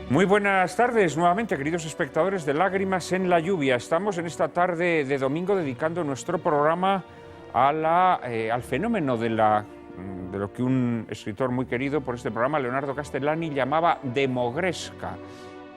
Muy buenas tardes nuevamente, queridos espectadores de Lágrimas en la Lluvia. Estamos en esta tarde de domingo dedicando nuestro programa al fenómeno de lo que un escritor muy querido por este programa, Leonardo Castellani, llamaba demogresca.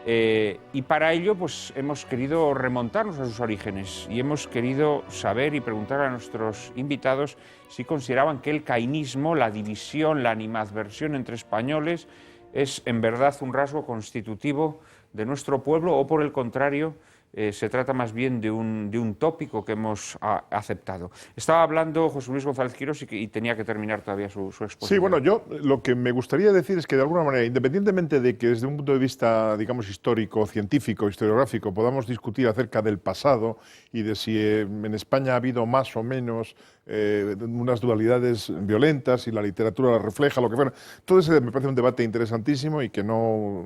Y para ello pues hemos querido remontarnos a sus orígenes y hemos querido saber y preguntar a nuestros invitados si consideraban que el cainismo, la división, la animadversión entre españoles, es en verdad un rasgo constitutivo de nuestro pueblo o por el contrario se trata más bien de un tópico que hemos aceptado. Estaba hablando José Luis González Quirós y tenía que terminar todavía su exposición. Sí, bueno, yo lo que me gustaría decir es que de alguna manera, independientemente de que desde un punto de vista, digamos, histórico, científico, historiográfico, podamos discutir acerca del pasado y de si en España ha habido más o menos unas dualidades violentas y la literatura la refleja, lo que fuera, todo ese me parece un debate interesantísimo y que no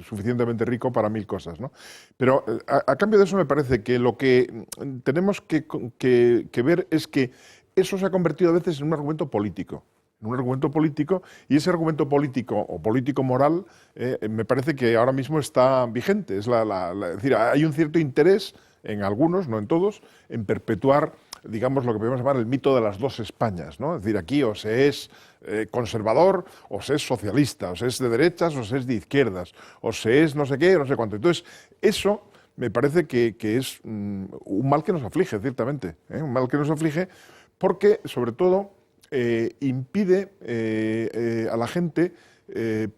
suficientemente rico para mil cosas, ¿no? Pero a cambio de eso me parece que lo que tenemos que ver es que eso se ha convertido a veces en un argumento político. Y ese argumento político o político-moral me parece que ahora mismo está vigente. Es decir, hay un cierto interés en algunos, no en todos, en perpetuar, digamos, lo que podemos llamar el mito de las dos Españas, ¿no? Es decir, aquí o se es conservador, o se es socialista, o se es de derechas, o se es de izquierdas, o se es no sé qué, no sé cuánto. Entonces, eso me parece que es un mal que nos aflige, ciertamente, un mal que nos aflige porque, sobre todo, impide a la gente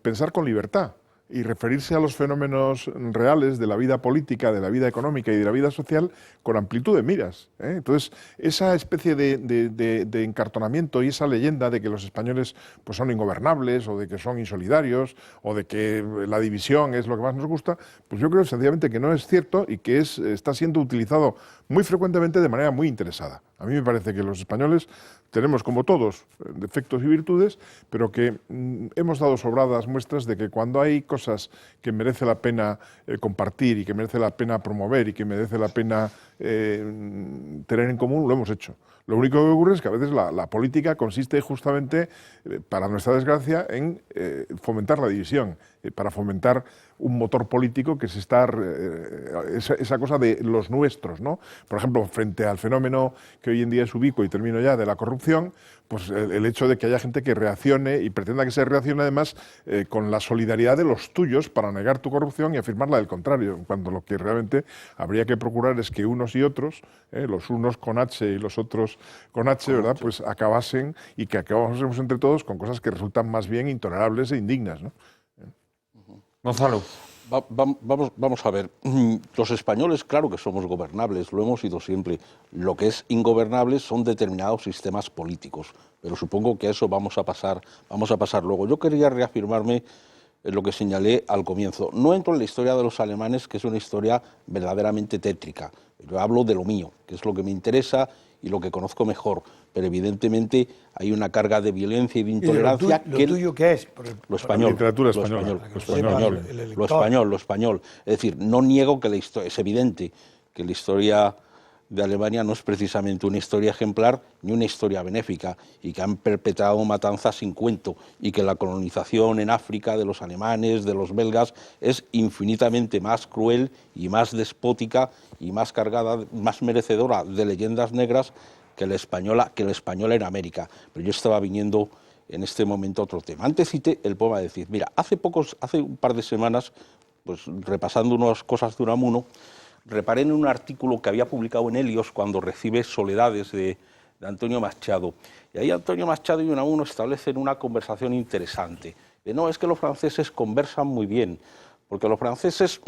pensar con libertad y referirse a los fenómenos reales de la vida política, de la vida económica y de la vida social con amplitud de miras. Entonces, esa especie de encartonamiento y esa leyenda de que los españoles pues, son ingobernables o de que son insolidarios o de que la división es lo que más nos gusta, pues yo creo sencillamente que no es cierto y que está siendo utilizado muy frecuentemente de manera muy interesada. A mí me parece que los españoles tenemos, como todos, defectos y virtudes, pero que hemos dado sobradas muestras de que cuando hay cosas que merece la pena compartir y que merece la pena promover y que merece la pena tener en común, lo hemos hecho. Lo único que ocurre es que a veces la política consiste justamente, para nuestra desgracia, en fomentar la división, para fomentar un motor político que esa cosa de los nuestros, ¿no? Por ejemplo, frente al fenómeno que hoy en día es ubicuo, y termino ya, de la corrupción, pues el hecho de que haya gente que reaccione y pretenda que se reaccione además con la solidaridad de los tuyos para negar tu corrupción y afirmar la del contrario, cuando lo que realmente habría que procurar es que unos y otros, los unos con H y los otros con H, ¿verdad?, pues acabasen y que acabásemos entre todos con cosas que resultan más bien intolerables e indignas, ¿no? Gonzalo. Vamos a ver, los españoles claro que somos gobernables, lo hemos sido siempre. Lo que es ingobernable son determinados sistemas políticos, pero supongo que a eso vamos a pasar luego. Yo quería reafirmarme en lo que señalé al comienzo. No entro en la historia de los alemanes, que es una historia verdaderamente tétrica. Yo hablo de lo mío, que es lo que me interesa y lo que conozco mejor, pero evidentemente hay una carga de violencia y de intolerancia. ¿Lo tuyo qué es? Lo español. Literatura española. Lo español. Es decir, no niego que la historia, es evidente que la historia de Alemania no es precisamente una historia ejemplar ni una historia benéfica y que han perpetrado matanzas sin cuento y que la colonización en África de los alemanes, de los belgas, es infinitamente más cruel y más despótica y más cargada, más merecedora de leyendas negras que la española en América. Pero yo estaba viniendo en este momento a otro tema. Antes cité el poema de Cid. Mira, hace un par de semanas, pues repasando unas cosas de Unamuno, reparé en un artículo que había publicado en Helios cuando recibe Soledades de Antonio Machado. Y ahí Antonio Machado y Unamuno establecen una conversación interesante. No, es que los franceses conversan muy bien, porque los franceses,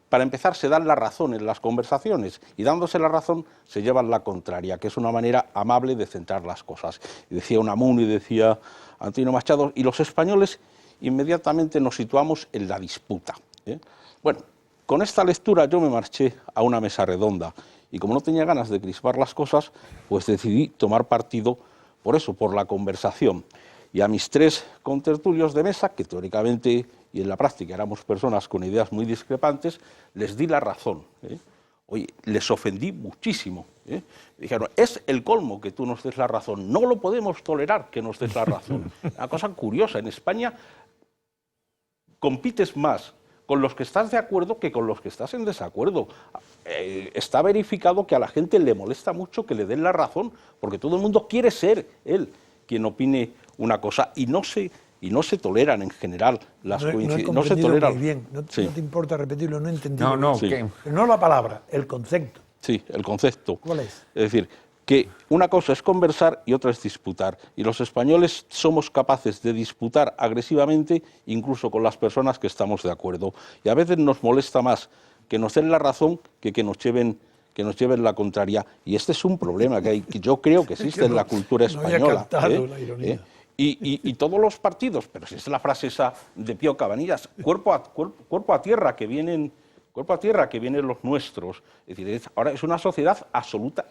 para empezar, se dan la razón en las conversaciones y dándose la razón se llevan la contraria, que es una manera amable de centrar las cosas. Y decía Unamuno y decía Antonio Machado, y los españoles inmediatamente nos situamos en la disputa. Bueno, con esta lectura yo me marché a una mesa redonda y como no tenía ganas de crispar las cosas, pues decidí tomar partido por eso, por la conversación. Y a mis tres contertulios de mesa, que teóricamente y en la práctica éramos personas con ideas muy discrepantes, les di la razón. Oye, les ofendí muchísimo. Dijeron, es el colmo que tú nos des la razón, no lo podemos tolerar que nos des la razón. Una cosa curiosa, en España compites más con los que estás de acuerdo que con los que estás en desacuerdo. Está verificado que a la gente le molesta mucho que le den la razón, porque todo el mundo quiere ser él quien opine una cosa y no se toleran en general las coincidencias. No se toleran. Muy bien. No te importa repetirlo, no he entendido. No, sí. Pero no la palabra, el concepto. Sí, el concepto. ¿Cuál es? Es decir, que una cosa es conversar y otra es disputar. Y los españoles somos capaces de disputar agresivamente incluso con las personas que estamos de acuerdo. Y a veces nos molesta más que nos den la razón que nos lleven la contraria. Y este es un problema que yo creo que existe en la cultura española. No había captado la ironía. Y todos los partidos, pero si es la frase esa de Pío Cabanillas, cuerpo a tierra que vienen los nuestros. Es decir, ahora es una sociedad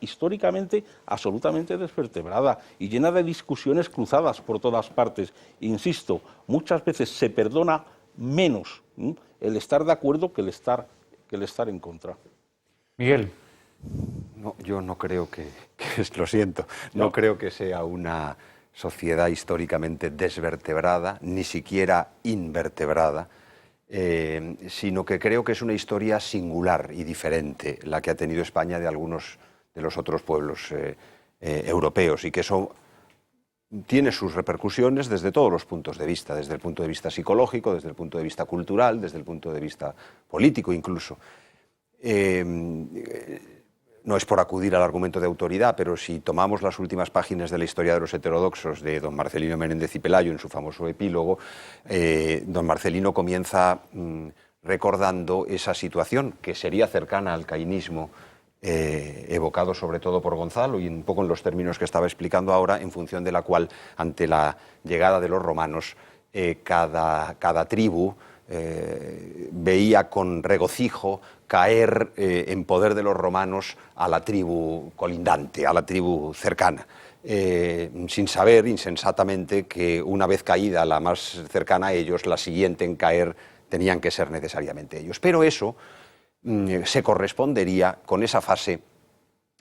históricamente absolutamente desvertebrada y llena de discusiones cruzadas por todas partes. Insisto, muchas veces se perdona menos el estar de acuerdo que el estar en contra. Miguel. No, yo no creo que lo siento, no creo que sea una sociedad históricamente desvertebrada, ni siquiera invertebrada, sino que creo que es una historia singular y diferente la que ha tenido España de algunos de los otros pueblos europeos, y que eso tiene sus repercusiones desde todos los puntos de vista, desde el punto de vista psicológico, desde el punto de vista cultural, desde el punto de vista político incluso. No es por acudir al argumento de autoridad, pero si tomamos las últimas páginas de la historia de los heterodoxos de don Marcelino Menéndez y Pelayo en su famoso epílogo, don Marcelino comienza recordando esa situación que sería cercana al caínismo, evocado sobre todo por Gonzalo y un poco en los términos que estaba explicando ahora, en función de la cual, ante la llegada de los romanos, cada tribu veía con regocijo caer en poder de los romanos a la tribu colindante, a la tribu cercana, sin saber insensatamente que una vez caída la más cercana a ellos, la siguiente en caer tenían que ser necesariamente ellos. Pero eso se correspondería con esa fase,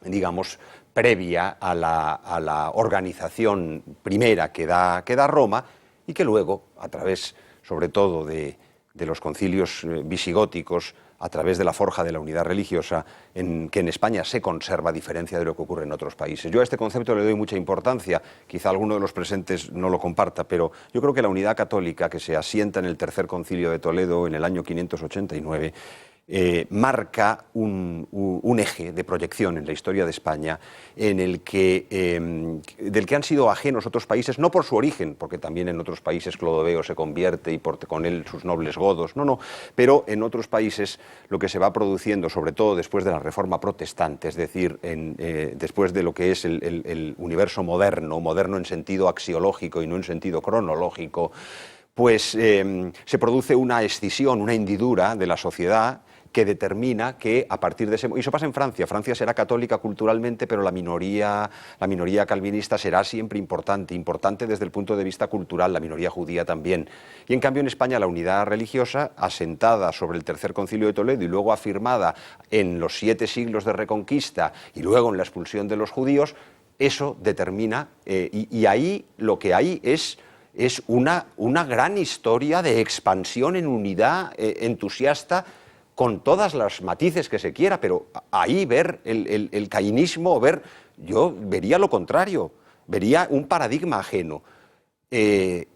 digamos, previa a la organización primera que da Roma, y que luego, a través sobre todo de los concilios visigóticos, a través de la forja de la unidad religiosa, que en España se conserva, a diferencia de lo que ocurre en otros países. Yo a este concepto le doy mucha importancia, quizá alguno de los presentes no lo comparta, pero yo creo que la unidad católica, que se asienta en el Tercer Concilio de Toledo en el año 589, marca un eje de proyección en la historia de España del que han sido ajenos otros países, no por su origen, porque también en otros países Clodoveo se convierte y con él sus nobles godos, no, pero en otros países lo que se va produciendo, sobre todo después de la Reforma Protestante, es decir, después de lo que es el universo moderno en sentido axiológico y no en sentido cronológico, pues se produce una escisión, una hendidura de la sociedad que determina que a partir de ese... Y eso pasa en Francia. Francia será católica culturalmente, pero la minoría calvinista será siempre importante desde el punto de vista cultural, la minoría judía también. Y en cambio en España la unidad religiosa, asentada sobre el Tercer Concilio de Toledo y luego afirmada en los 7 siglos de Reconquista y luego en la expulsión de los judíos, eso determina, y ahí lo que hay es una gran historia de expansión en unidad entusiasta, con todas las matices que se quiera, pero ahí ver el caínismo, yo vería lo contrario, vería un paradigma ajeno,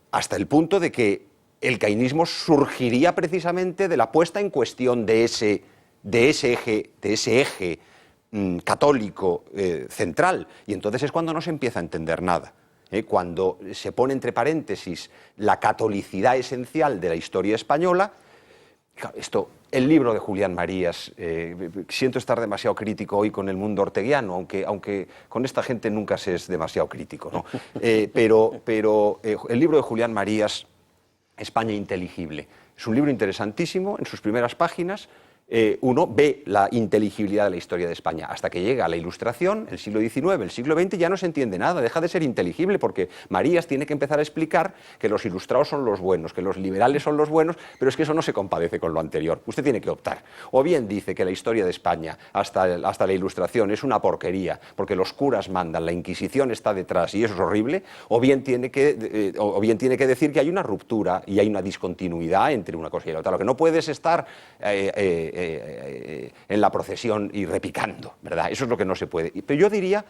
hasta el punto de que el caínismo surgiría precisamente de la puesta en cuestión de ese eje católico central, y entonces es cuando no se empieza a entender nada. Cuando se pone entre paréntesis la catolicidad esencial de la historia española. El libro de Julián Marías, siento estar demasiado crítico hoy con el mundo orteguiano, aunque con esta gente nunca se es demasiado crítico, ¿no? Pero el libro de Julián Marías, España inteligible, es un libro interesantísimo en sus primeras páginas, uno ve la inteligibilidad de la historia de España. Hasta que llega la Ilustración, el siglo XIX, el siglo XX, ya no se entiende nada, deja de ser inteligible, porque Marías tiene que empezar a explicar que los ilustrados son los buenos, que los liberales son los buenos, pero es que eso no se compadece con lo anterior. Usted tiene que optar. O bien dice que la historia de España, hasta la Ilustración, es una porquería, porque los curas mandan, la Inquisición está detrás y eso es horrible, o bien tiene que decir que hay una ruptura y hay una discontinuidad entre una cosa y la otra. Lo que no puede es estar en la procesión y repicando, ¿verdad? Eso es lo que no se puede. Pero yo diría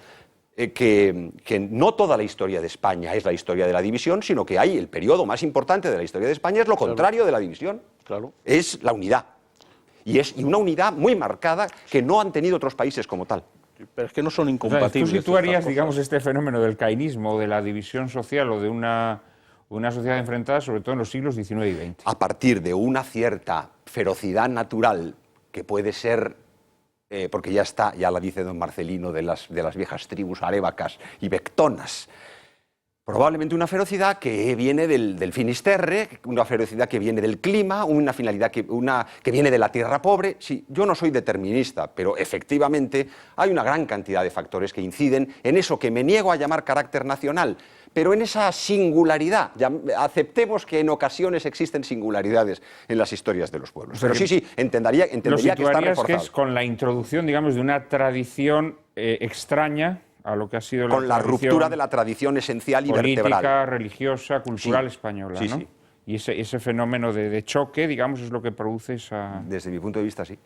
que no toda la historia de España es la historia de la división, sino que hay el periodo más importante de la historia de España es lo contrario de la división. Claro. Es la unidad. Y una unidad muy marcada que no han tenido otros países como tal. Pero es que no son incompatibles. ¿Tú situarías, digamos, este fenómeno del cainismo, de la división social o de una sociedad enfrentada, sobre todo en los siglos XIX y XX? A partir de una cierta ferocidad natural que puede ser, porque ya la dice don Marcelino, de las viejas tribus arévacas y bectonas, probablemente una ferocidad que viene del Finisterre, una ferocidad que viene del clima, una finalidad que viene de la tierra pobre. Sí, yo no soy determinista, pero efectivamente hay una gran cantidad de factores que inciden en eso que me niego a llamar carácter nacional, pero en esa singularidad. Ya aceptemos que en ocasiones existen singularidades en las historias de los pueblos. Pero sí, entendería que está reforzado. Que es con la introducción, digamos, de una tradición extraña a lo que ha sido con la ruptura de la tradición esencial y política, vertebral. Religiosa, cultural española, ¿no? Sí. Y ese fenómeno de choque, digamos, es lo que produce esa... Desde mi punto de vista, sí.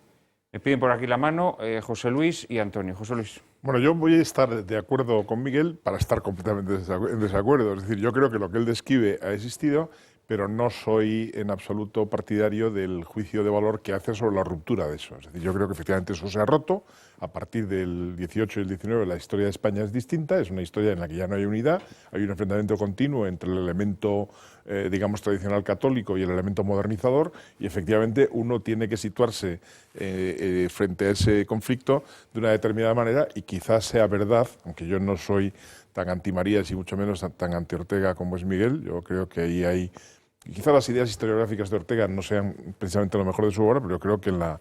Me piden por aquí la mano José Luis y Antonio. José Luis. Bueno, yo voy a estar de acuerdo con Miguel para estar completamente en desacuerdo. Es decir, yo creo que lo que él describe ha existido, pero no soy en absoluto partidario del juicio de valor que hace sobre la ruptura de eso. Es decir, yo creo que efectivamente eso se ha roto. A partir del 18 y el 19 la historia de España es distinta, es una historia en la que ya no hay unidad, hay un enfrentamiento continuo entre el elemento, digamos, tradicional católico y el elemento modernizador, y efectivamente uno tiene que situarse frente a ese conflicto de una determinada manera, y quizás sea verdad, aunque yo no soy tan anti-Marías y mucho menos tan anti-Ortega como es Miguel. Yo creo que ahí hay... Quizás las ideas historiográficas de Ortega no sean precisamente lo mejor de su obra, pero yo creo que en la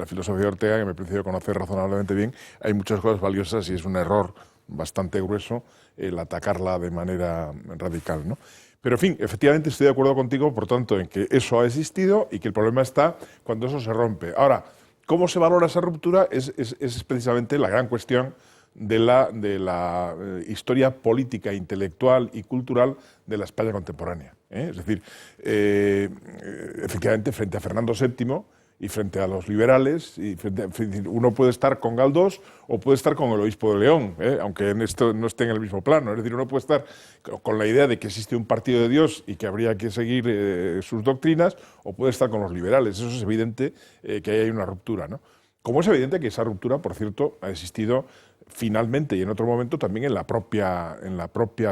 filosofía de Ortega, que me he parecido conocer razonablemente bien, hay muchas cosas valiosas y es un error bastante grueso el atacarla de manera radical, ¿no? Pero, en fin, efectivamente estoy de acuerdo contigo, por tanto, en que eso ha existido y que el problema está cuando eso se rompe. Ahora, ¿cómo se valora esa ruptura? Es precisamente la gran cuestión de la historia política, intelectual y cultural de la España contemporánea. Es decir, efectivamente, frente a Fernando VII y frente a los liberales, uno puede estar con Galdós o puede estar con el obispo de León, aunque en esto no esté en el mismo plano. Es decir, uno puede estar con la idea de que existe un partido de Dios y que habría que seguir sus doctrinas, o puede estar con los liberales. Eso es evidente, que ahí hay una ruptura, ¿no? Como es evidente que esa ruptura, por cierto, ha existido finalmente y en otro momento también en la propia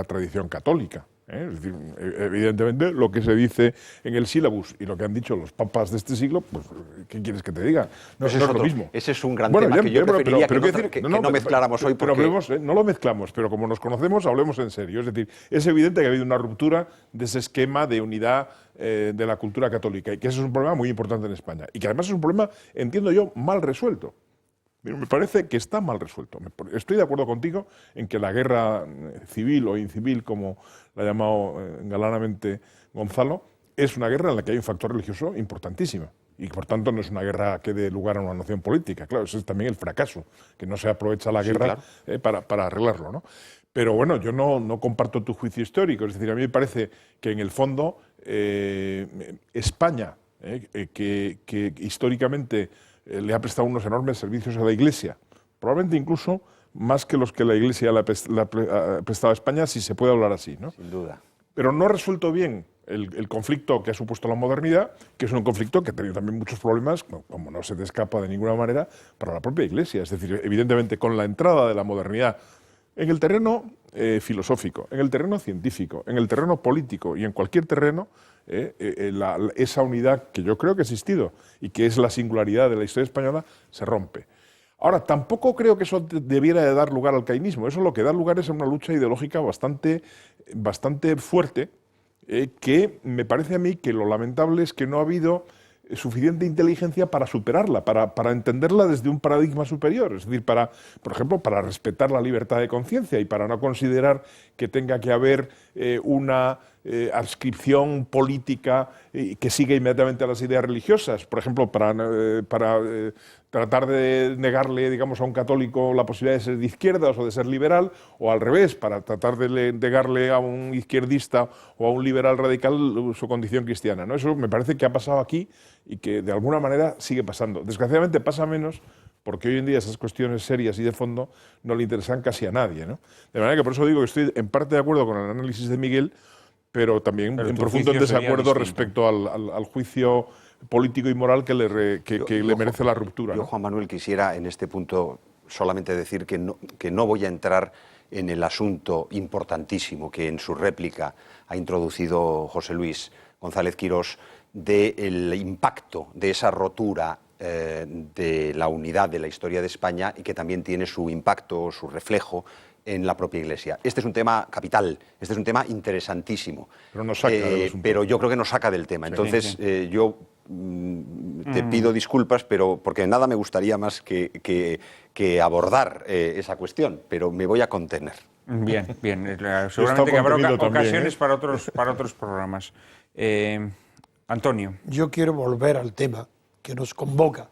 tradición católica. Es decir, evidentemente lo que se dice en el sílabus y lo que han dicho los papas de este siglo, pues, ¿qué quieres que te diga? No, pues no es lo mismo. Ese es un gran tema que yo preferiría que no mezcláramos hoy. Pero no lo mezclamos, pero como nos conocemos, hablemos en serio. Es decir, es evidente que ha habido una ruptura de ese esquema de unidad de la cultura católica, y que eso es un problema muy importante en España. Y que además es un problema, entiendo yo, mal resuelto. Me parece que está mal resuelto. Estoy de acuerdo contigo en que la guerra civil o incivil, como la ha llamado galanamente Gonzalo, es una guerra en la que hay un factor religioso importantísimo. Y por tanto no es una guerra que dé lugar a una noción política. Claro, ese es también el fracaso, que no se aprovecha la guerra, claro, para arreglarlo, ¿no? Pero bueno, yo no comparto tu juicio histórico. Es decir, a mí me parece que en el fondo España, que históricamente le ha prestado unos enormes servicios a la Iglesia, probablemente incluso más que los que la Iglesia le ha prestado a España, si se puede hablar así, ¿no? Sin duda. Pero no ha resuelto bien el conflicto que ha supuesto la modernidad, que es un conflicto que ha tenido también muchos problemas, como no se te escapa de ninguna manera, para la propia Iglesia. Es decir, evidentemente con la entrada de la modernidad en el terreno filosófico, en el terreno científico, en el terreno político y en cualquier terreno, esa unidad que yo creo que ha existido y que es la singularidad de la historia española, se rompe. Ahora, tampoco creo que eso debiera de dar lugar al cainismo. Eso lo que da lugar es a una lucha ideológica bastante fuerte, que me parece a mí que lo lamentable es que no ha habido suficiente inteligencia para superarla, para entenderla desde un paradigma superior, es decir, por ejemplo, para respetar la libertad de conciencia y para no considerar que tenga que haber una adscripción política que siga inmediatamente a las ideas religiosas, por ejemplo, para tratar de negarle, digamos, a un católico la posibilidad de ser de izquierdas o de ser liberal, o al revés, para tratar de negarle a un izquierdista o a un liberal radical su condición cristiana, ¿no? Eso me parece que ha pasado aquí y que de alguna manera sigue pasando. Desgraciadamente pasa menos porque hoy en día esas cuestiones serias y de fondo no le interesan casi a nadie, ¿no? De manera que por eso digo que estoy en parte de acuerdo con el análisis de Miguel, pero también en profundo en desacuerdo respecto al juicio político y moral que le merece la ruptura, ¿no? Yo, Juan Manuel, quisiera en este punto solamente decir que no voy a entrar en el asunto importantísimo que en su réplica ha introducido José Luis González Quirós del impacto de esa rotura de la unidad de la historia de España y que también tiene su impacto, su reflejo en la propia Iglesia. Este es un tema capital, este es un tema interesantísimo. Pero nos saca pero yo creo que nos saca del tema. Entonces, yo te pido disculpas, pero porque nada me gustaría más que abordar esa cuestión, pero me voy a contener. Bien. Seguramente que habrá ocasiones para otros programas. Antonio. Yo quiero volver al tema que nos convoca.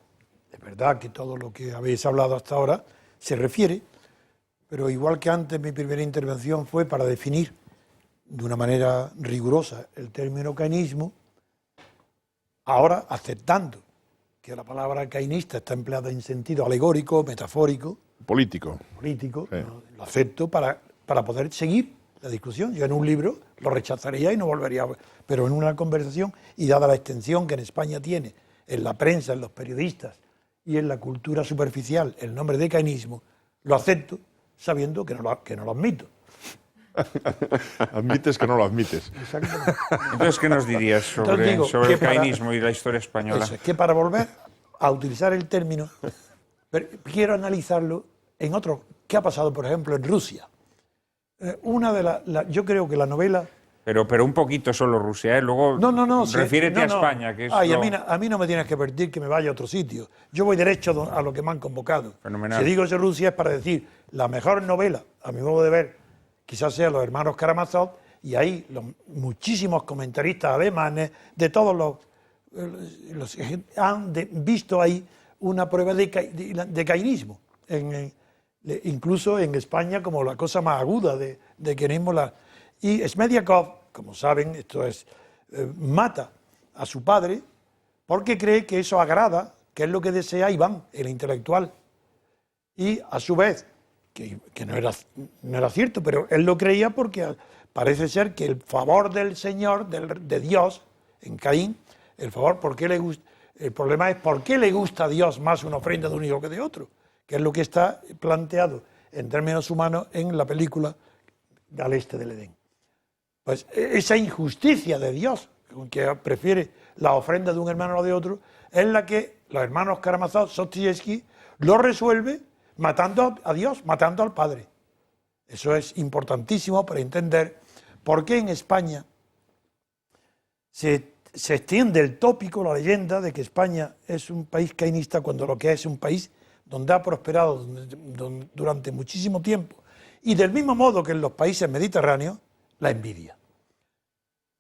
Es verdad que todo lo que habéis hablado hasta ahora se refiere, pero igual que antes mi primera intervención fue para definir de una manera rigurosa el término cainismo, ahora aceptando que la palabra cainista está empleada en sentido alegórico, metafórico, político, sí. Lo acepto para poder seguir la discusión. Yo en un libro lo rechazaría y no volvería a ver, pero en una conversación, y dada la extensión que en España tiene en la prensa, en los periodistas y en la cultura superficial el nombre de cainismo, lo acepto sabiendo que no lo admito. Admites que no lo admites. Exactamente. Entonces, ¿qué nos dirías sobre el cainismo y la historia española? Eso, que para volver a utilizar el término, quiero analizarlo en otro. ¿Qué ha pasado, por ejemplo, en Rusia? Yo creo que la novela... Pero un poquito solo Rusia, ¿eh? Luego refiérete a España. Que es a mí no me tienes que pedir que me vaya a otro sitio. Yo voy derecho a lo que me han convocado. Fenomenal. Si digo eso Rusia es para decir la mejor novela, a mi modo de ver, quizás sea Los hermanos Karamazov, y ahí muchísimos comentaristas alemanes de todos los han visto ahí una prueba de cainismo. Incluso en España como la cosa más aguda de cainismo. Y Smediakov, como saben, mata a su padre porque cree que eso agrada, que es lo que desea Iván, el intelectual. Y a su vez, que no era cierto, pero él lo creía porque parece ser que el favor del Señor, de Dios, en Caín, el problema es por qué le gusta a Dios más una ofrenda de un hijo que de otro, que es lo que está planteado en términos humanos en la película Al este del Edén. Pues esa injusticia de Dios, que prefiere la ofrenda de un hermano a la de otro, es la que los hermanos Karamazov, Dostoyevski, lo resuelve matando a Dios, matando al Padre. Eso es importantísimo para entender por qué en España se extiende el tópico, la leyenda de que España es un país cainista cuando lo que es un país donde ha prosperado durante muchísimo tiempo. Y del mismo modo que en los países mediterráneos, la envidia.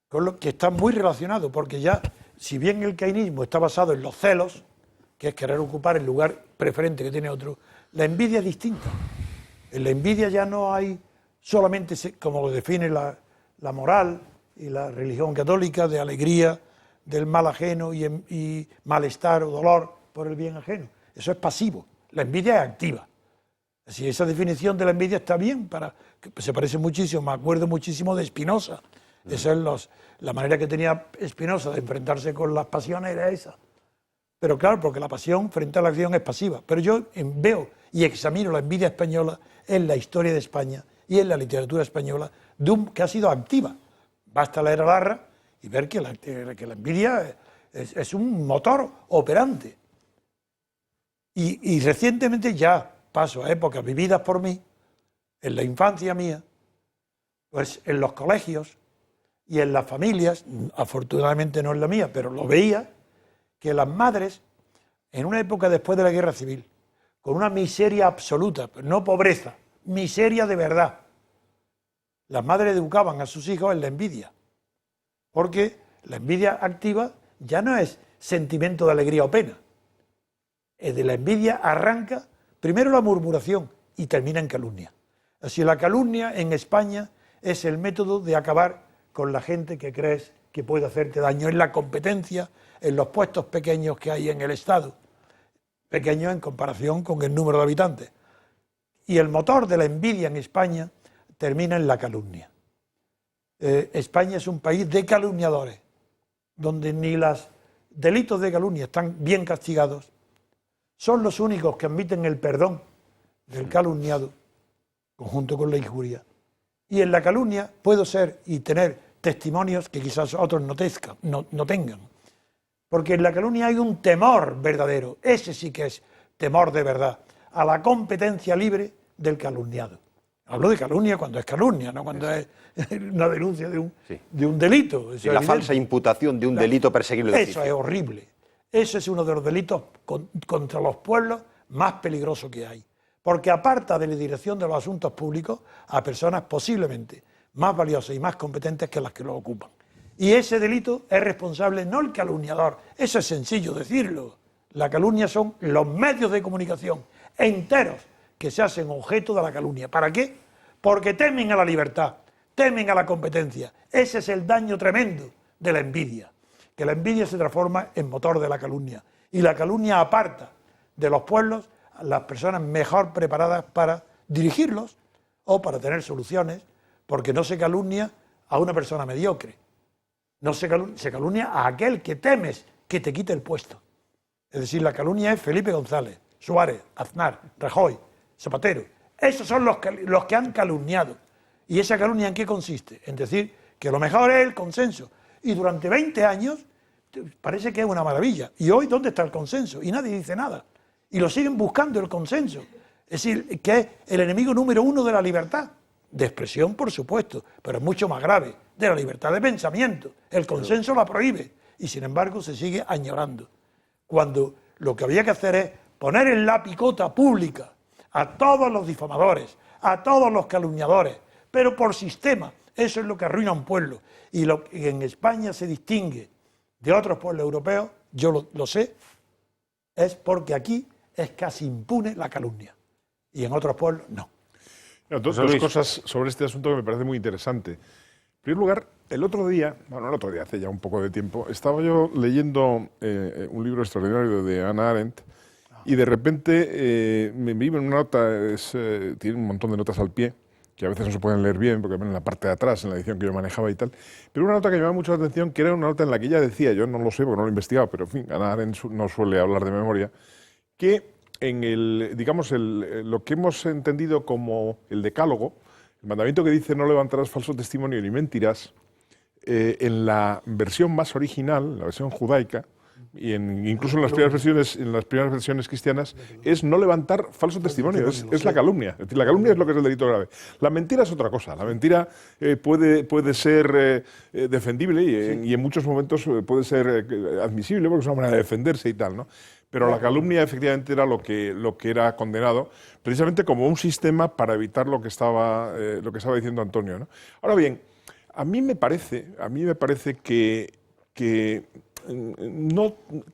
Con lo que está muy relacionado, porque ya, si bien el cainismo está basado en los celos, que es querer ocupar el lugar preferente que tiene otro, la envidia es distinta. En la envidia ya no hay solamente, como lo define la moral y la religión católica, de alegría, del mal ajeno y malestar o dolor por el bien ajeno. Eso es pasivo. La envidia es activa. Así, esa definición de la envidia está bien, se parece muchísimo, me acuerdo muchísimo de Spinoza. Esa es la manera que tenía Spinoza de enfrentarse con las pasiones, era esa. Pero claro, porque la pasión frente a la acción es pasiva. Pero yo veo y examino la envidia española en la historia de España y en la literatura española, que ha sido activa. Basta leer a Larra y ver que la envidia es un motor operante. Y recientemente ya paso a épocas vividas por mí, en la infancia mía, pues en los colegios y en las familias, afortunadamente no en la mía, pero lo veía, que las madres, en una época después de la Guerra Civil, con una miseria absoluta, no pobreza, miseria de verdad, las madres educaban a sus hijos en la envidia, porque la envidia activa ya no es sentimiento de alegría o pena. De la envidia arranca primero la murmuración y termina en calumnia. Así la calumnia en España es el método de acabar con la gente que crees que puede hacerte daño, en la competencia, en los puestos pequeños que hay en el Estado, pequeños en comparación con el número de habitantes. Y el motor de la envidia en España termina en la calumnia. España es un país de calumniadores, donde ni los delitos de calumnia están bien castigados, son los únicos que admiten el perdón del calumniado, conjunto con la injuria. Y en la calumnia puedo ser y tener testimonios que quizás otros no tengan. Porque en la calumnia hay un temor verdadero, ese sí que es temor de verdad, a la competencia libre del calumniado. Hablo de calumnia cuando es calumnia, no cuando es una denuncia de un delito. Y la falsa imputación de un delito perseguible. Eso es horrible. Eso es uno de los delitos contra los pueblos más peligrosos que hay. Porque aparta de la dirección de los asuntos públicos a personas posiblemente más valiosas y más competentes que las que lo ocupan. Y ese delito es responsable no el calumniador, eso es sencillo decirlo. La calumnia son los medios de comunicación enteros que se hacen objeto de la calumnia. ¿Para qué? Porque temen a la libertad, temen a la competencia. Ese es el daño tremendo de la envidia, que la envidia se transforma en motor de la calumnia. Y la calumnia aparta de los pueblos a las personas mejor preparadas para dirigirlos o para tener soluciones, porque no se calumnia a una persona mediocre. No se calumnia a aquel que temes que te quite el puesto. Es decir, la calumnia es Felipe González, Suárez, Aznar, Rajoy, Zapatero. Esos son los que han calumniado. ¿Y esa calumnia en qué consiste? En decir que lo mejor es el consenso. Y durante 20 años parece que es una maravilla. ¿Y hoy dónde está el consenso? Y nadie dice nada. Y lo siguen buscando el consenso. Es decir, que es el enemigo número uno de la libertad. De expresión, por supuesto, pero es mucho más grave. De la libertad de pensamiento. El consenso la prohíbe. Y sin embargo se sigue añorando. Cuando lo que había que hacer es poner en la picota pública a todos los difamadores, a todos los calumniadores, pero por sistema. Eso es lo que arruina a un pueblo. Y lo que en España se distingue de otros pueblos europeos, yo lo sé, es porque aquí es casi impune la calumnia. Y en otros pueblos no. Dos cosas sobre este asunto que me parece muy interesante. En primer lugar, el otro día, hace ya un poco de tiempo, estaba yo leyendo un libro extraordinario de Hannah Arendt y de repente me vi en una nota, tiene un montón de notas al pie, que a veces no se pueden leer bien porque ven en la parte de atrás, en la edición que yo manejaba y tal, pero una nota que me llamaba mucho la atención, que era una nota en la que ella decía, yo no lo sé porque no lo he investigado, pero en fin, Hannah Arendt no suele hablar de memoria, que en lo que hemos entendido como el decálogo, el mandamiento que dice no levantarás falso testimonio ni mentirás, en la versión más original, la versión judaica, y incluso en las primeras versiones cristianas, es no levantar falso testimonio, es la calumnia. Es decir, la calumnia es lo que es el delito grave. La mentira es otra cosa. La mentira puede ser defendible y en muchos momentos puede ser admisible porque es una manera de defenderse y tal, ¿no? Pero la calumnia efectivamente era lo que era condenado, precisamente como un sistema para evitar lo que estaba diciendo Antonio, ¿no? Ahora bien, a mí me parece que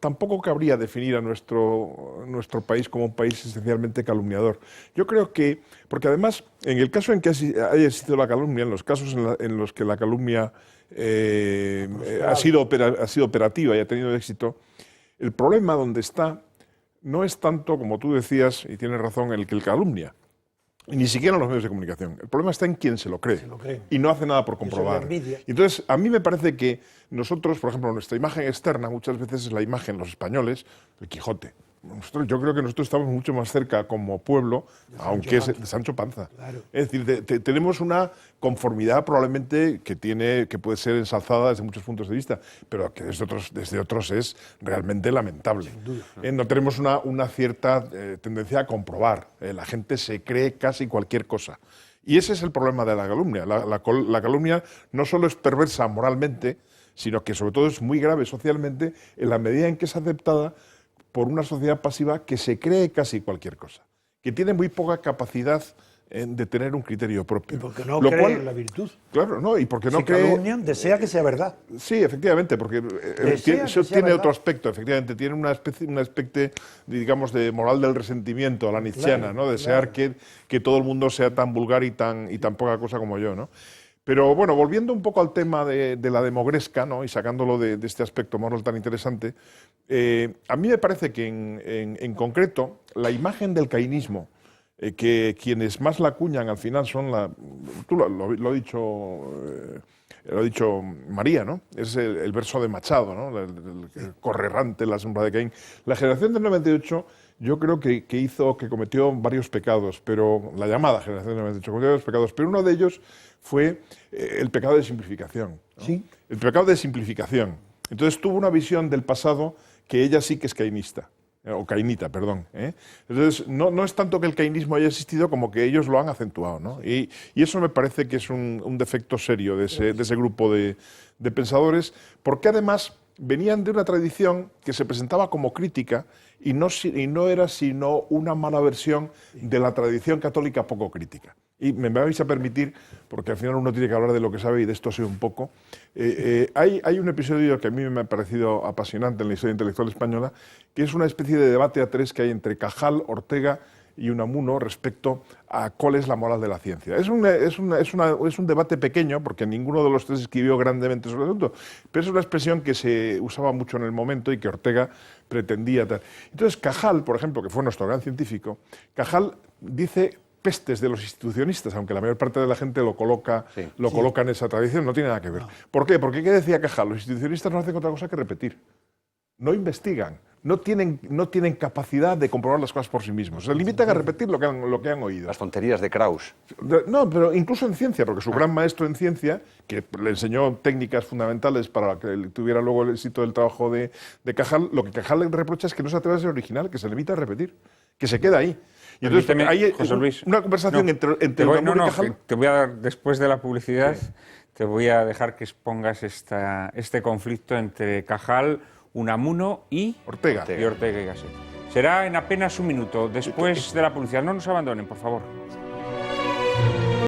tampoco cabría definir a nuestro país como un país esencialmente calumniador. Yo creo que, porque además, en el caso en que haya existido la calumnia, en los casos en los que la calumnia ha sido operativa y ha tenido éxito, el problema donde está no es tanto, como tú decías, y tienes razón, el que el calumnia, ni siquiera en los medios de comunicación. El problema está en quien se lo cree y no hace nada por comprobar. Y entonces, a mí me parece que nosotros, por ejemplo, nuestra imagen externa muchas veces es la imagen, los españoles, el Quijote. Yo creo que nosotros estamos mucho más cerca como pueblo, aunque es de Sancho Panza. Claro. Es decir, tenemos una conformidad probablemente que puede ser ensalzada desde muchos puntos de vista, pero que desde otros es realmente lamentable. Sin duda. No tenemos una cierta tendencia a comprobar. La gente se cree casi cualquier cosa. Y ese es el problema de la calumnia. La calumnia no solo es perversa moralmente, sino que sobre todo es muy grave socialmente en la medida en que es aceptada por una sociedad pasiva que se cree casi cualquier cosa, que tiene muy poca capacidad de tener un criterio propio. Y porque no cree en la virtud. Claro, no, y porque no si cree... calumnian, desea que sea verdad. Sí, efectivamente, porque eso tiene otro aspecto, efectivamente, tiene un aspecto, digamos, de moral del resentimiento a la nietzscheana, ¿no? Desear que todo el mundo sea tan vulgar y tan poca cosa como yo, ¿no? Pero bueno, volviendo un poco al tema de la demogresca, ¿no? Y sacándolo de este aspecto moral tan interesante, a mí me parece que en concreto la imagen del cainismo, que quienes más la acuñan al final son tú lo ha dicho María, ¿no? Es el verso de Machado, ¿no? El correrrante, la sombra de Caín. La generación del 98 yo creo que cometió varios pecados, pero la llamada generación del 98 cometió varios pecados, pero uno de ellos fue el pecado de simplificación, ¿no? Sí. El pecado de simplificación. Entonces tuvo una visión del pasado que ella sí que es cainista. O cainita, perdón. Entonces, no es tanto que el cainismo haya existido como que ellos lo han acentuado, ¿no? Y eso me parece que es un defecto serio de ese grupo de pensadores, porque además venían de una tradición que se presentaba como crítica y no era sino una mala versión de la tradición católica poco crítica. Y me vais a permitir, porque al final uno tiene que hablar de lo que sabe y de esto sé un poco, hay un episodio que a mí me ha parecido apasionante en la historia intelectual española, que es una especie de debate a tres que hay entre Cajal, Ortega y Unamuno respecto a cuál es la moral de la ciencia. Es un debate pequeño, porque ninguno de los tres escribió grandemente sobre el asunto, pero es una expresión que se usaba mucho en el momento y que Ortega pretendía tal. Entonces Cajal, por ejemplo, que fue nuestro gran científico, Cajal dice pestes de los institucionistas, aunque la mayor parte de la gente lo coloca en esa tradición, no tiene nada que ver. ¿Por qué? Porque, ¿qué decía Cajal? Los institucionistas no hacen otra cosa que repetir. No investigan, no tienen capacidad de comprobar las cosas por sí mismos. Se limitan a repetir lo que han oído. Las tonterías de Krauss. No, pero incluso en ciencia, porque su gran maestro en ciencia, que le enseñó técnicas fundamentales para que tuviera luego el éxito del trabajo de Cajal, lo que Cajal le reprocha es que no se atreve a ser original, que se limita a repetir, que se queda ahí. Y entonces hay José Luis, una conversación entre Unamuno y Cajal. Te voy a dar, después de la publicidad, te voy a dejar que expongas este conflicto entre Cajal, Unamuno y Ortega y Gasset. Será en apenas un minuto, después de la publicidad. No nos abandonen, por favor.